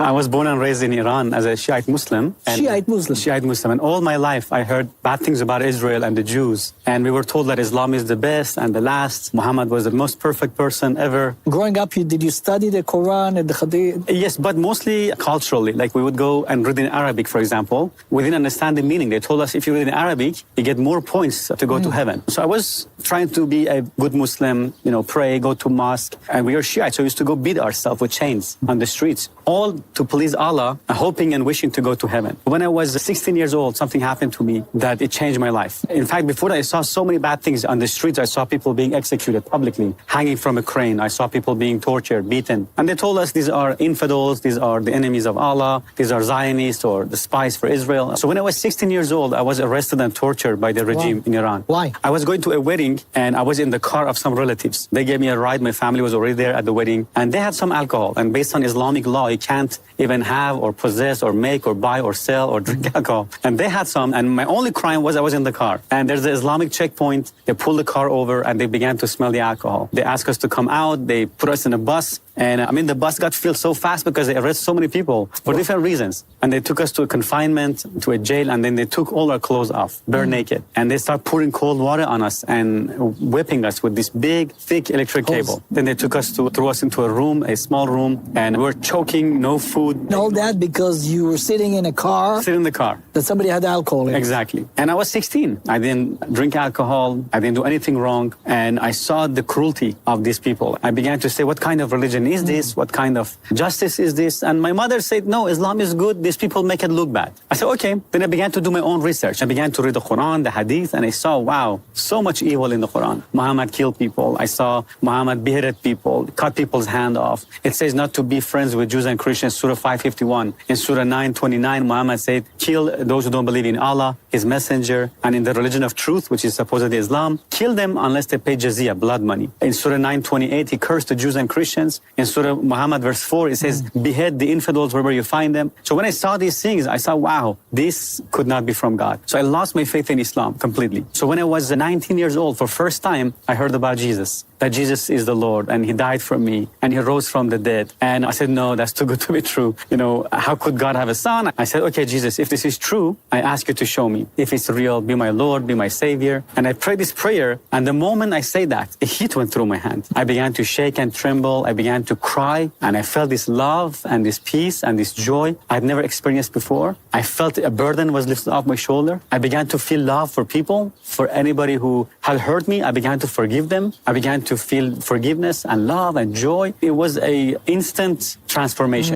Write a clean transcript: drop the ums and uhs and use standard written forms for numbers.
I was born and raised in Iran as a Shiite Muslim. Shiite Muslim? Shiite Muslim. And all my life, I heard bad things about Israel and the Jews. And we were told that Islam is the best and the last. Muhammad was the most perfect person ever. Growing up, did you study the Quran and the Hadith? Yes, but mostly culturally. Like we would go and read in Arabic, for example. We didn't understand the meaning. They told us if you read in Arabic, you get more points to go to heaven. So I was trying to be a good Muslim, pray, go to mosque. And we were Shiite, so we used to go beat ourselves with chains on the streets, all to please Allah, hoping and wishing to go to heaven. When I was 16 years old, something happened to me that it changed my life. In fact, before that, I saw so many bad things on the streets. I saw people being executed publicly, hanging from a crane. I saw people being tortured, beaten. And they told us these are infidels, these are the enemies of Allah, these are Zionists or the spies for Israel. So when I was 16 years old, I was arrested and tortured by the regime in Iran. Why? I was going to a wedding and I was in the car of some relatives. They gave me a ride. My family was already there at the wedding. And they had some alcohol. And based on Islamic law, you can't even have or possess or make or buy or sell or drink alcohol. And they had some. And my only crime was I was in the car. And there's the Islamic checkpoint. They pulled the car over and they began to smell the alcohol. They asked us to come out. They put us in a bus. And the bus got filled so fast because they arrested so many people for different reasons. And they took us to a confinement, to a jail, and then they took all our clothes off, bare naked. And they started pouring cold water on us and whipping us with this big, thick electric cable. Then they threw us into a room, a small room, and we were choking, no food. And all that because you were sitting in a car? Sitting in the car. That somebody had alcohol in it. Exactly. And I was 16. I didn't drink alcohol. I didn't do anything wrong. And I saw the cruelty of these people. I began to say, what kind of religion is this? What kind of justice is this? And my mother said, no, Islam is good. These people make it look bad. I said, okay. Then I began to do my own research. I began to read the Quran, the Hadith, and I saw, wow, so much evil in the Quran. Muhammad killed people. I saw Muhammad beheaded people, cut people's hand off. It says not to be friends with Jews and Christians, Surah 551. In Surah 929, Muhammad said, kill those who don't believe in Allah, His messenger, and in the religion of truth, which is supposedly Islam. Kill them unless they pay jizya, blood money. In Surah 928, he cursed the Jews and Christians. In Surah Muhammad, verse 4, it says, behead the infidels wherever you find them. So when I saw these things, I saw, wow, this could not be from God. So I lost my faith in Islam completely. So when I was 19 years old, for first time, I heard about Jesus, that Jesus is the Lord, and He died for me, and He rose from the dead. And I said, no, that's too good to be true. How could God have a son? I said, okay, Jesus, if this is true, I ask you to show me. If it's real, be my Lord, be my Savior. And I prayed this prayer, and the moment I say that, a heat went through my hand. I began to shake and tremble. I began to cry, and I felt this love and this peace and this joy I've never experienced before. I felt a burden was lifted off my shoulder. I began to feel love for people, for anybody who had hurt me. I began to forgive them. I began to feel forgiveness and love and joy. It was an instant transformation.